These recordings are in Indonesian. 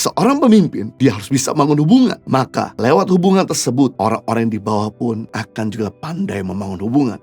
Seorang pemimpin, dia harus bisa membangun hubungan. Maka lewat hubungan tersebut, orang-orang yang di bawah pun akan juga pandai membangun hubungan.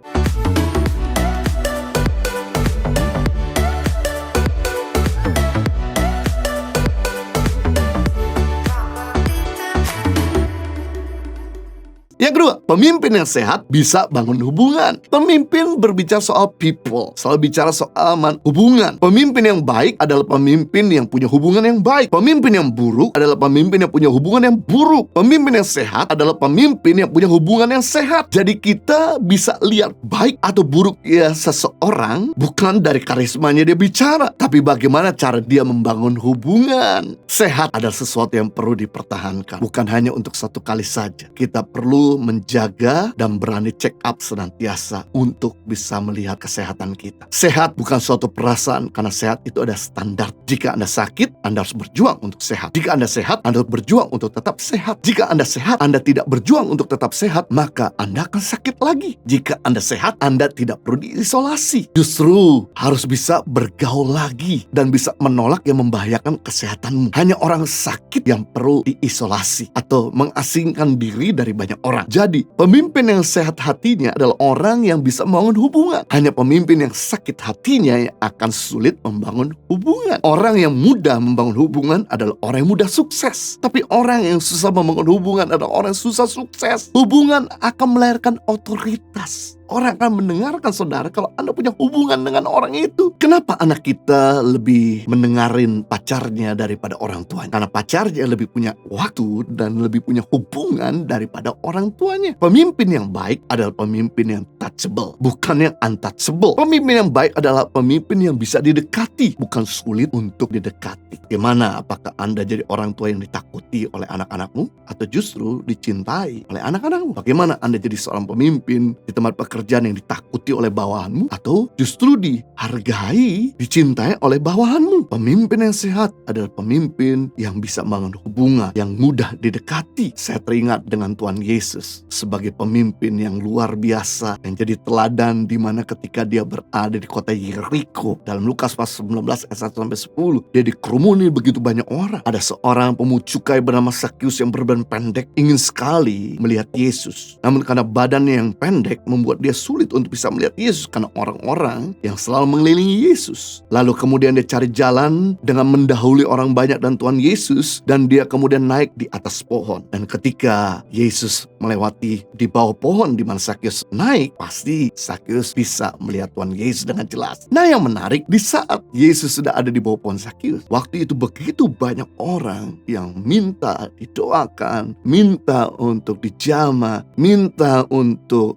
Yang kedua, pemimpin yang sehat bisa bangun hubungan. Pemimpin berbicara soal people, selalu bicara soal hubungan. Pemimpin yang baik adalah pemimpin yang punya hubungan yang baik. Pemimpin yang buruk adalah pemimpin yang punya hubungan yang buruk. Pemimpin yang sehat adalah pemimpin yang punya hubungan yang sehat. Jadi kita bisa lihat baik atau buruk ya seseorang bukan dari karismanya dia bicara, tapi bagaimana cara dia membangun hubungan. Sehat adalah sesuatu yang perlu dipertahankan, bukan hanya untuk satu kali saja. Kita perlu menjaga dan berani check up senantiasa untuk bisa melihat kesehatan kita. Sehat bukan suatu perasaan, karena sehat itu ada standar. Jika Anda sakit, Anda harus berjuang untuk sehat. Jika Anda sehat, Anda harus berjuang untuk tetap sehat. Jika Anda sehat, Anda tidak berjuang untuk tetap sehat, maka Anda akan sakit lagi. Jika Anda sehat, Anda tidak perlu diisolasi. Justru harus bisa bergaul lagi dan bisa menolak yang membahayakan kesehatanmu. Hanya orang sakit yang perlu diisolasi atau mengasingkan diri dari banyak orang. Jadi, pemimpin yang sehat hatinya adalah orang yang bisa membangun hubungan. Hanya pemimpin yang sakit hatinya yang akan sulit membangun hubungan. Orang yang mudah membangun hubungan adalah orang yang mudah sukses. Tapi orang yang susah membangun hubungan adalah orang yang susah sukses. Hubungan akan melahirkan otoritas. Orang akan mendengarkan saudara kalau Anda punya hubungan dengan orang itu. Kenapa anak kita lebih mendengarin pacarnya daripada orang tuanya? Karena pacarnya lebih punya waktu dan lebih punya hubungan daripada orang tuanya. Pemimpin yang baik adalah pemimpin yang touchable, bukan yang untouchable. Pemimpin yang baik adalah pemimpin yang bisa didekati, bukan sulit untuk didekati. Gimana? Apakah Anda jadi orang tua yang ditakuti oleh anak-anakmu atau justru dicintai oleh anak-anakmu? Bagaimana Anda jadi seorang pemimpin di tempat pekerjaan yang ditakuti oleh bawahanmu atau justru dihargai, dicintai oleh bawahanmu? Pemimpin yang sehat adalah pemimpin yang bisa membangun hubungan, yang mudah didekati. Saya teringat dengan Tuhan Yesus sebagai pemimpin yang luar biasa, yang jadi teladan di mana ketika dia berada di kota Yeriko, dalam Lukas pasal 19 ayat 1-10, dia dikerumuni begitu banyak orang. Ada seorang pemungut cukai bernama Sakius yang berbadan pendek, ingin sekali melihat Yesus. Namun karena badannya yang pendek membuat dia sulit untuk bisa melihat Yesus karena orang-orang yang selalu mengelilingi Yesus. Lalu kemudian dia cari jalan dengan mendahului orang banyak dan Tuhan Yesus, dan dia kemudian naik di atas pohon. Dan ketika Yesus melewati di bawah pohon di mana Sakius naik, pasti Sakius bisa melihat Tuhan Yesus dengan jelas. Nah, yang menarik, di saat Yesus sudah ada di bawah pohon Sakius, waktu itu begitu banyak orang yang minta didoakan, minta untuk dijamah, minta untuk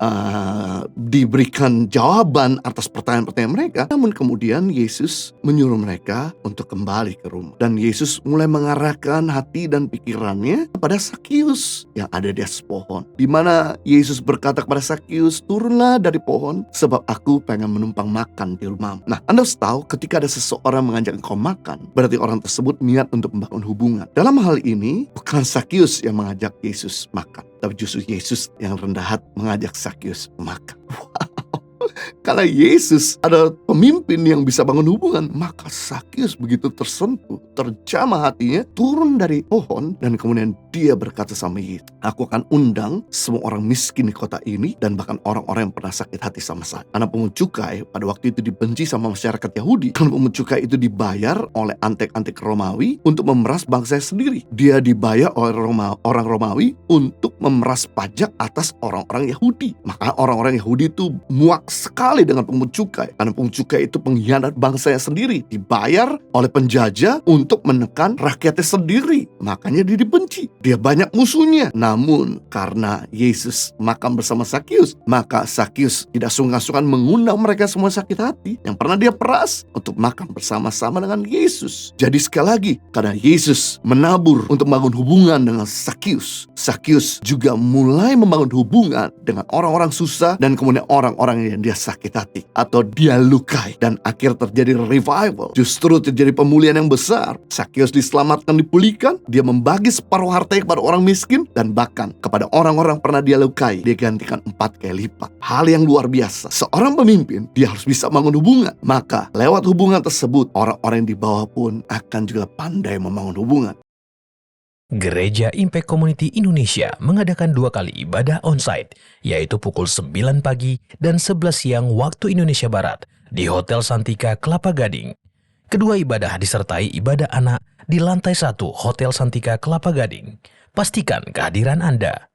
diberikan jawaban atas pertanyaan-pertanyaan mereka. Namun kemudian Yesus menyuruh mereka untuk kembali ke rumah. Dan Yesus mulai mengarahkan hati dan pikirannya kepada Sakius yang ada di atas pohon. Di mana Yesus berkata kepada Sakius, turunlah dari pohon sebab aku pengen menumpang makan di rumahmu. Nah, Anda harus tahu ketika ada seseorang mengajak engkau makan, berarti orang tersebut niat untuk membangun hubungan. Dalam hal ini, bukan Sakius yang mengajak Yesus makan, tapi justru Yesus yang rendah hati mengajak Sakius makan. Karena Yesus adalah pemimpin yang bisa bangun hubungan, maka Sakius begitu tersentuh, terjamah hatinya, turun dari pohon, dan kemudian dia berkata sama Yesus, aku akan undang semua orang miskin di kota ini, dan bahkan orang-orang yang pernah sakit hati sama saya. Karena pemungut cukai pada waktu itu dibenci sama masyarakat Yahudi. Karena pemungut cukai itu dibayar oleh antek-antek Romawi untuk memeras bangsa sendiri. Dia dibayar oleh orang Romawi untuk memeras pajak atas orang-orang Yahudi. Maka orang-orang Yahudi itu muak sekali dengan pemungut cukai, karena pemungut cukai itu pengkhianat bangsanya sendiri, dibayar oleh penjajah untuk menekan rakyatnya sendiri. Makanya dia dibenci, dia banyak musuhnya. Namun karena Yesus makan bersama Sakius, maka Sakius tidak sungkan-sungkan mengundang mereka semua sakit hati yang pernah dia peras untuk makan bersama-sama dengan Yesus. Jadi sekali lagi, karena Yesus menabur untuk membangun hubungan dengan Sakius, Sakius juga mulai membangun hubungan dengan orang-orang susah dan kemudian orang-orang yang dia sakit hati atau dia lukai, dan akhir terjadi revival. Justru terjadi pemulihan yang besar. Sakius diselamatkan, dipulihkan, dia membagi separuh hartanya kepada orang miskin, dan bahkan kepada orang-orang pernah dia lukai dia gantikan 4 kali lipat. Hal yang luar biasa. Seorang pemimpin, dia harus bisa membangun hubungan, maka lewat hubungan tersebut orang-orang yang di bawah pun akan juga pandai membangun hubungan. Gereja Impact Community Indonesia mengadakan 2 kali ibadah onsite, yaitu pukul 9 pagi dan 11 siang waktu Indonesia Barat di Hotel Santika Kelapa Gading. Kedua ibadah disertai ibadah anak di lantai 1 Hotel Santika Kelapa Gading. Pastikan kehadiran Anda.